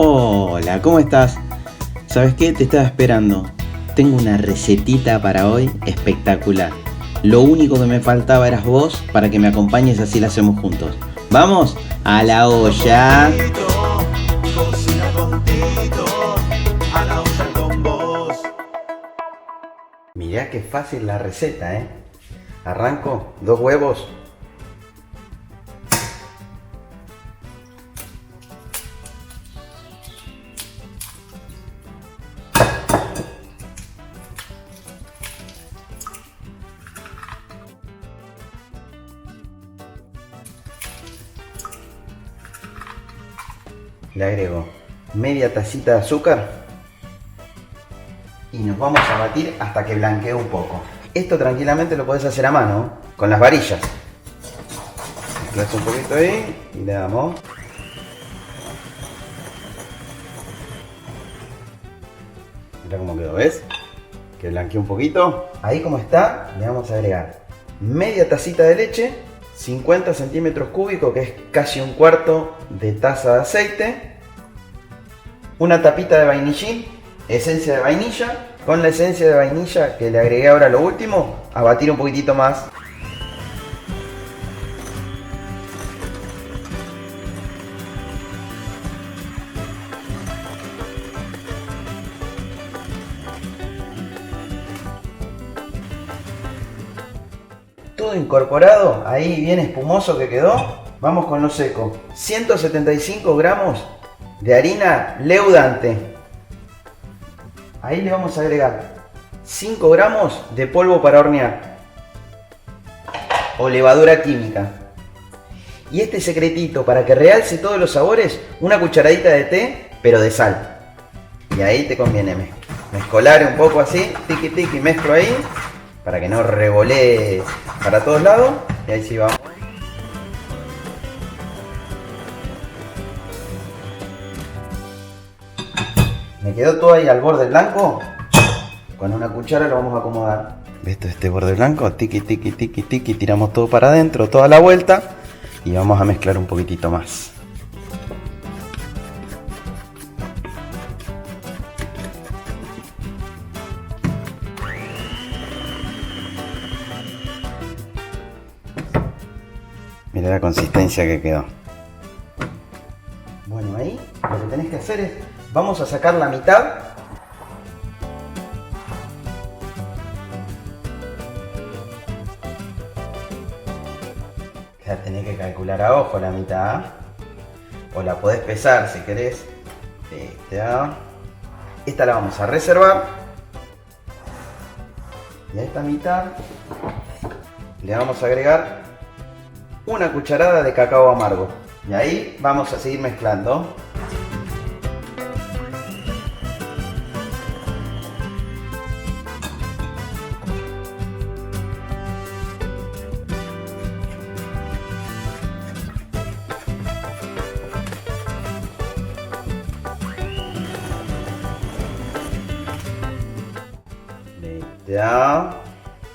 Hola, ¿cómo estás? ¿Sabes qué? Te estaba esperando. Tengo una recetita para hoy espectacular. Lo único que me faltaba eras vos para que me acompañes, así la hacemos juntos. ¡Vamos! ¡A la olla! Cocina con Tito, a la olla con vos. Mirá qué fácil la receta, ¿eh? Arranco, 2 huevos. Le agrego media tacita de azúcar y nos vamos a batir hasta que blanquee un poco. Esto tranquilamente lo podés hacer a mano, con las varillas. Mezclas un poquito ahí y le damos. Mira cómo quedó, ¿ves? Que blanqueé un poquito. Ahí como está, le vamos a agregar media tacita de leche, 50 centímetros cúbicos, que es casi un cuarto de taza de aceite, una tapita de vainillín, esencia de vainilla. Con la esencia de vainilla que le agregué ahora lo último, a batir un poquitito más. Todo incorporado, ahí bien espumoso que quedó. Vamos con lo seco. 175 gramos de harina leudante. Ahí le vamos a agregar 5 gramos de polvo para hornear o levadura química. Y este secretito para que realce todos los sabores, una cucharadita de té, pero de sal. Y ahí te conviene mezcolar un poco así, tiqui tiqui, mezclo ahí, para que no revolee para todos lados. Y ahí sí vamos. Me quedó todo ahí al borde blanco. Con una cuchara lo vamos a acomodar. ¿Ves este borde blanco? Tiki, tiki, tiki, tiki. Tiramos todo para adentro, toda la vuelta. Y vamos a mezclar un poquitito más. Mira la consistencia que quedó. Bueno, ahí lo que tenés que hacer es... Vamos a sacar la mitad. Ya tenés que calcular a ojo la mitad. O la podés pesar si querés. Esta la vamos a reservar. Y a esta mitad le vamos a agregar una cucharada de cacao amargo. Y ahí vamos a seguir mezclando. Ya.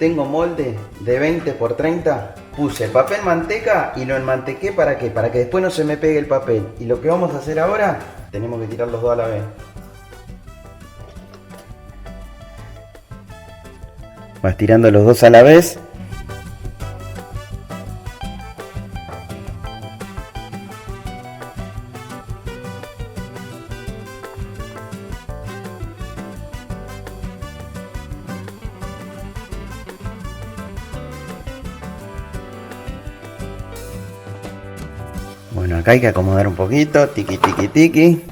Tengo molde de 20 por 30. Puse papel manteca y lo enmantequé. ¿Para qué? Para que después no se me pegue el papel. Y lo que vamos a hacer ahora, tenemos que tirar los dos a la vez. Vas tirando los dos a la vez. Bueno, acá hay que acomodar un poquito, tiki tiki tiki.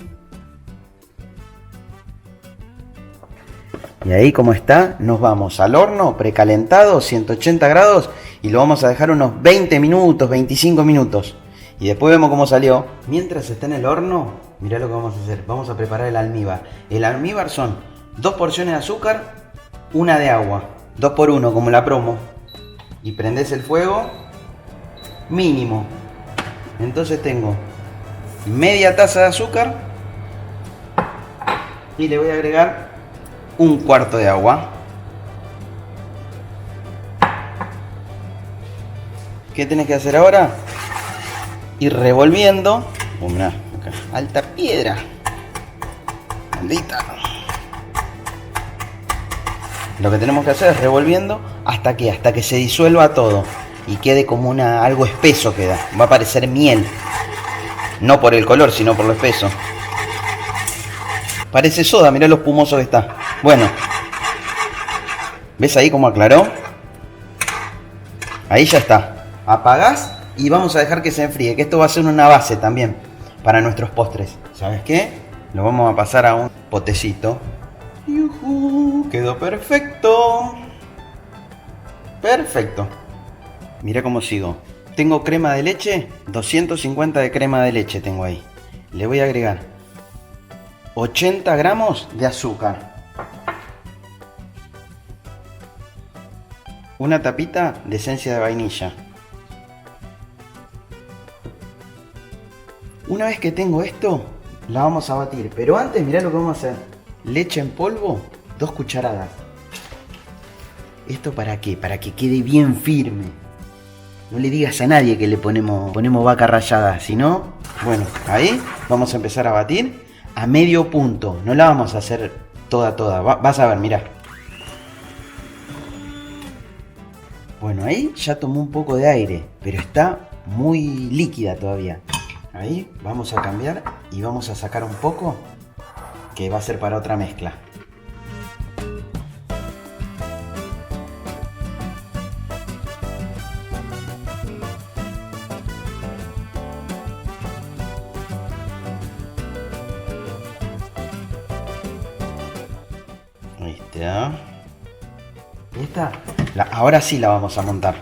Y ahí como está, nos vamos al horno precalentado, 180 grados, y lo vamos a dejar unos 20 minutos, 25 minutos. Y después vemos cómo salió. Mientras está en el horno, mirá lo que vamos a hacer. Vamos a preparar el almíbar. El almíbar son 2 porciones de azúcar, una de agua. 2 por 1, como la promo. Y prendés el fuego mínimo. Entonces tengo media taza de azúcar y le voy a agregar un cuarto de agua. ¿Qué tenés que hacer ahora? Ir revolviendo. Mirá, acá, alta piedra. maldita. Lo que tenemos que hacer es revolviendo hasta que se disuelva todo y quede como algo espeso queda. Va a parecer miel. No por el color, sino por lo espeso. Parece soda, mirá lo espumoso que está. Bueno. ¿Ves ahí cómo aclaró? Ahí ya está. Apagás y vamos a dejar que se enfríe, que esto va a ser una base también para nuestros postres. ¿Sabes qué? Lo vamos a pasar a un potecito. ¡Yujú! Quedó perfecto. Perfecto. Mira cómo sigo. Tengo crema de leche, 250 de crema de leche tengo ahí. Le voy a agregar 80 gramos de azúcar. Una tapita de esencia de vainilla. Una vez que tengo esto, la vamos a batir. Pero antes, mirá lo que vamos a hacer. Leche en polvo, 2 cucharadas. ¿Esto para qué? Para que quede bien firme. No le digas a nadie que le ponemos vaca rallada, si no... Bueno, ahí vamos a empezar a batir a medio punto. No la vamos a hacer toda. Vas a ver, mirá. Bueno, ahí ya tomó un poco de aire, pero está muy líquida todavía. Ahí vamos a cambiar y vamos a sacar un poco, que va a ser para otra mezcla. Ahí está. ¿Esta? Ahora sí la vamos a montar.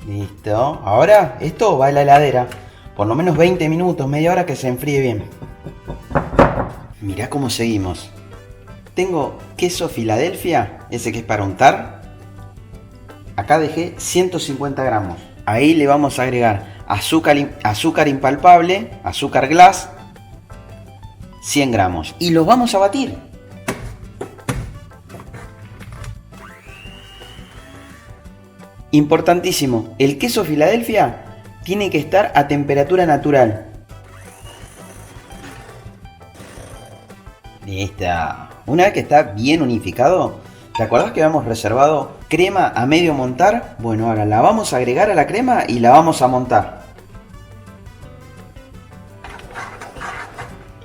Listo. Ahora esto va a la heladera. Por lo menos 20 minutos, media hora que se enfríe bien. Mirá cómo seguimos. Tengo queso Filadelfia, ese que es para untar. Acá dejé 150 gramos. Ahí le vamos a agregar azúcar impalpable, azúcar glass, 100 gramos. Y los vamos a batir. Importantísimo, el queso Filadelfia tiene que estar a temperatura natural. Listo. Una vez que está bien unificado, ¿te acordás que habíamos reservado crema a medio montar? Bueno, ahora la vamos a agregar a la crema y la vamos a montar.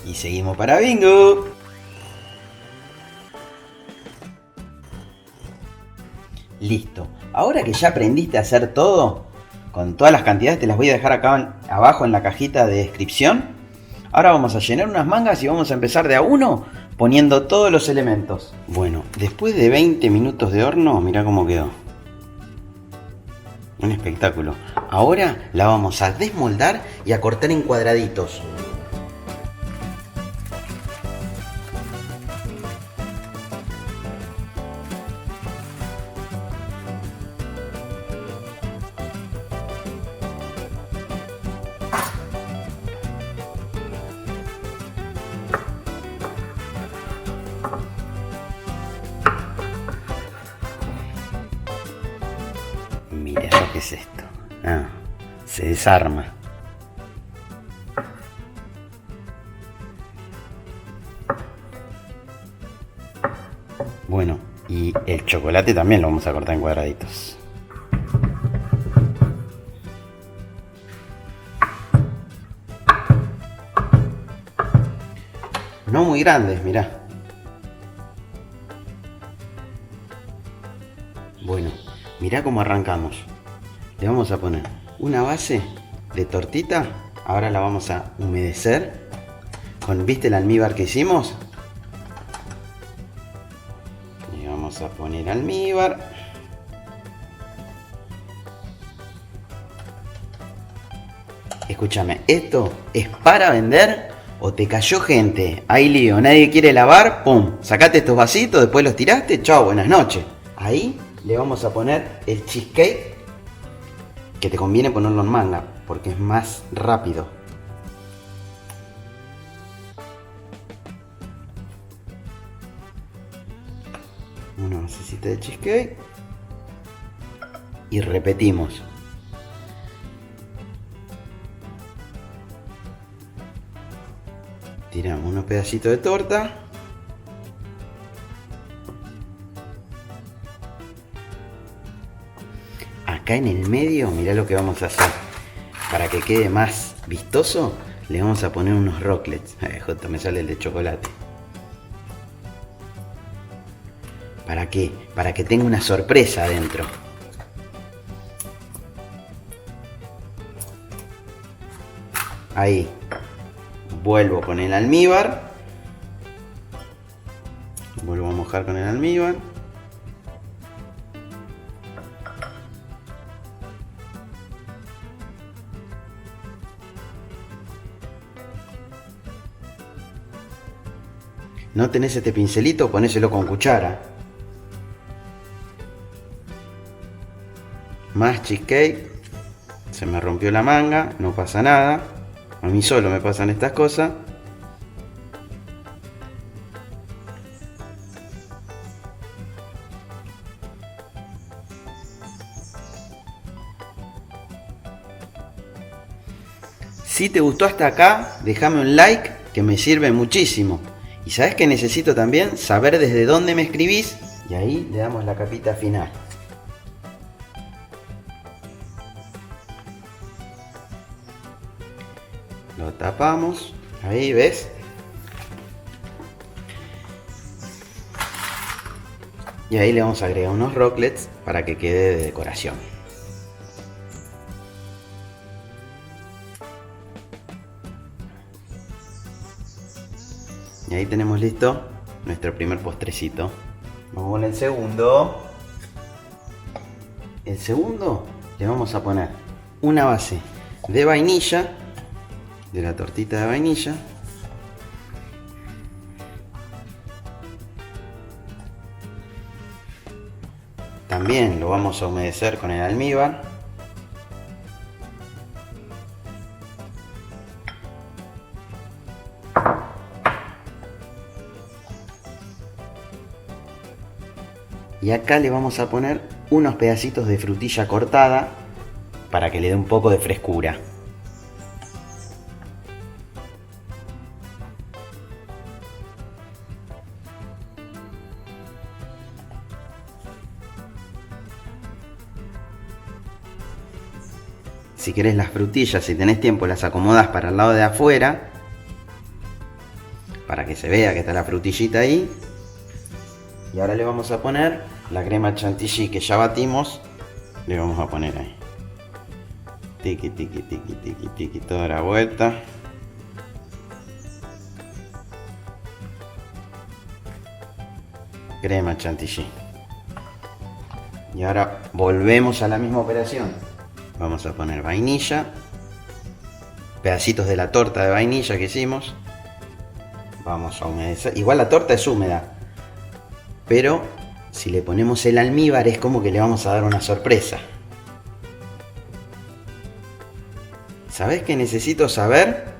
Y seguimos para bingo. Listo. Ahora que ya aprendiste a hacer todo, con todas las cantidades te las voy a dejar acá abajo en la cajita de descripción. Ahora vamos a llenar unas mangas y vamos a empezar de a uno poniendo todos los elementos. Bueno, después de 20 minutos de horno, mirá cómo quedó. Un espectáculo. Ahora la vamos a desmoldar y a cortar en cuadraditos. Mira lo que es esto. Ah, se desarma. Bueno, y el chocolate también lo vamos a cortar en cuadraditos. No muy grandes, mirá. Bueno, mirá cómo arrancamos. Le vamos a poner una base de tortita. Ahora la vamos a humedecer con, ¿viste el almíbar que hicimos? Y vamos a poner almíbar. Escúchame, ¿esto es para vender o te cayó gente? Hay lío, nadie quiere lavar, pum, sacate estos vasitos, después los tiraste, chao, buenas noches. Ahí le vamos a poner el cheesecake, que te conviene ponerlo en manga porque es más rápido. galletita de cheesecake. Y repetimos. Tiramos unos pedacitos de torta. Acá en el medio, mirá lo que vamos a hacer. Para que quede más vistoso, le vamos a poner unos rocklets. Justo me sale el de chocolate. ¿Para qué? Para que tenga una sorpresa adentro. Ahí. Vuelvo con el almíbar. Vuelvo a mojar con el almíbar. ¿No tenés este pincelito? Ponéselo con cuchara. Más cheesecake. Se me rompió la manga, no pasa nada. A mí solo me pasan estas cosas. Si te gustó hasta acá, déjame un like que me sirve muchísimo. Y sabes que necesito también saber desde dónde me escribís. Y ahí le damos la capita final. Lo tapamos. Ahí, ¿ves? Y ahí le vamos a agregar unos rocklets para que quede de decoración. Y ahí tenemos listo nuestro primer postrecito. Vamos con el segundo. El segundo le vamos a poner una base de vainilla, de la tortita de vainilla. También lo vamos a humedecer con el almíbar. Y acá le vamos a poner unos pedacitos de frutilla cortada para que le dé un poco de frescura. Si querés las frutillas, si tenés tiempo, las acomodás para el lado de afuera, para que se vea que está la frutillita ahí. Y ahora le vamos a poner la crema chantilly que ya batimos, le vamos a poner ahí. Tiki, tiki, tiki, tiki, tiki, toda la vuelta. Crema chantilly. Y ahora volvemos a la misma operación. Vamos a poner vainilla, pedacitos de la torta de vainilla que hicimos. Vamos a humedecer. Igual la torta es húmeda, pero si le ponemos el almíbar es como que le vamos a dar una sorpresa. ¿Sabés que necesito saber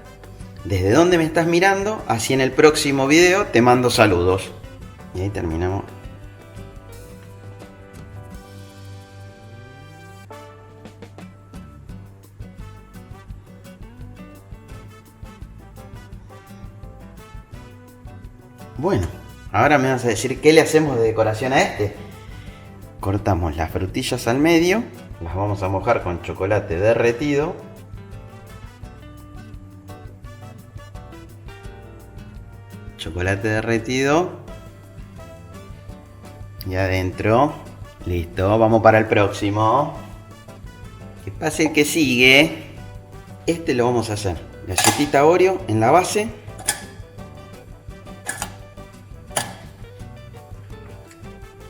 desde dónde me estás mirando? Así en el próximo video te mando saludos. Y ahí terminamos. Bueno, ahora me vas a decir qué le hacemos de decoración a este. Cortamos las frutillas al medio, las vamos a mojar con chocolate derretido. Chocolate derretido. Y adentro. Listo, vamos para el próximo. Que pase el que sigue. Este lo vamos a hacer. Galletita Oreo en la base.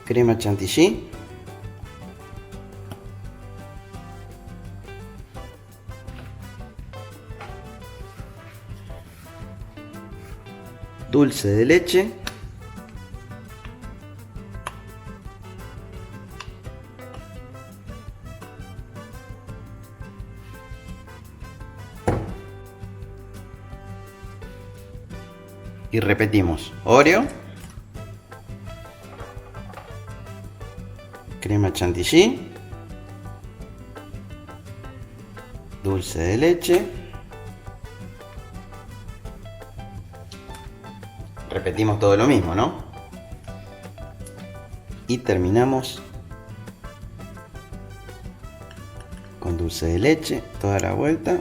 Crema chantilly. Dulce de leche. Y repetimos. Oreo. crema chantilly, dulce de leche. Repetimos todo lo mismo, ¿no? Y terminamos con dulce de leche, toda la vuelta.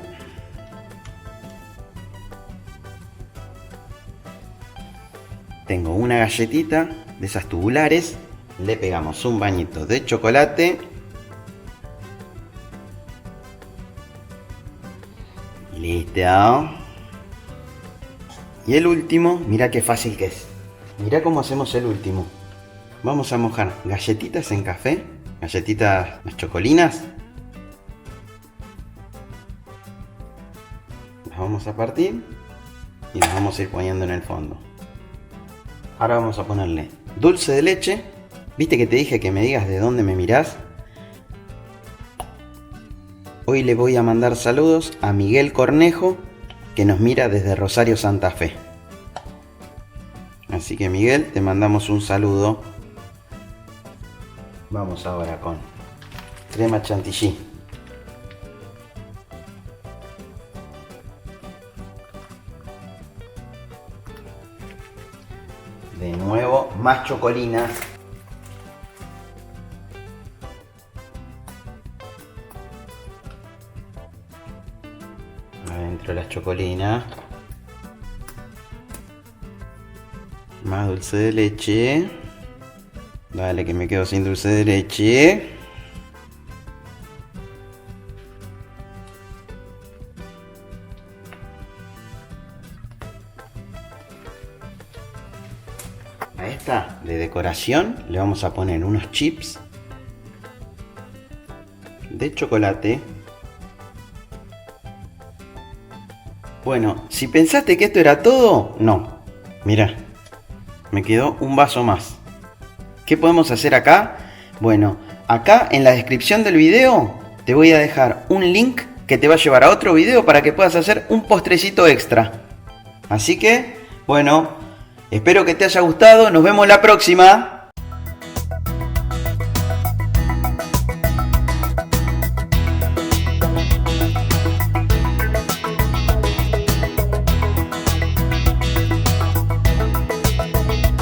Tengo una galletita de esas tubulares, le pegamos un bañito de chocolate y listo. Y el último, mira qué fácil que es. Mira cómo hacemos el último. Vamos a mojar galletitas en café, galletitas, las chocolinas. Las vamos a partir y las vamos a ir poniendo en el fondo. Ahora vamos a ponerle dulce de leche. ¿Viste que te dije que me digas de dónde me mirás? Hoy le voy a mandar saludos a Miguel Cornejo, que nos mira desde Rosario, Santa Fe. Así que Miguel, te mandamos un saludo. Vamos ahora con crema chantilly. De nuevo, más chocolinas. Adentro las chocolinas. Más dulce de leche. Dale que me quedo sin dulce de leche. A esta de decoración le vamos a poner unos chips de chocolate. Bueno, si pensaste que esto era todo, no. Mirá, me quedó un vaso más. ¿Qué podemos hacer acá? Bueno, acá en la descripción del video te voy a dejar un link que te va a llevar a otro video para que puedas hacer un postrecito extra. Así que, bueno, espero que te haya gustado. Nos vemos la próxima.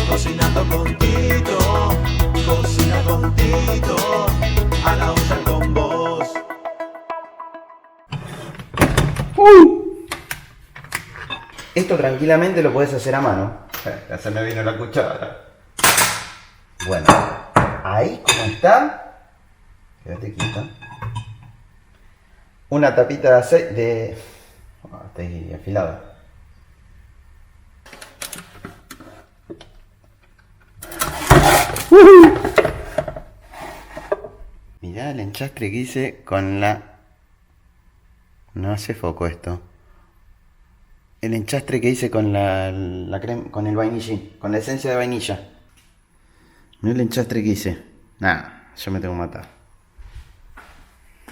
Cocinando con Tito, cocina con Tito, a la olla con vos. Esto tranquilamente lo puedes hacer a mano. Ya se me vino la cuchara. Bueno, ahí como está. Quédate quieto. Una tapita de aceite. Está ahí afilada. Mirá el enchastre que hice con la... No hace foco esto. El enchastre que hice con la crema, con el vainillín, con la esencia de vainilla. Mirá el enchastre que hice. Nah, yo me tengo que matar.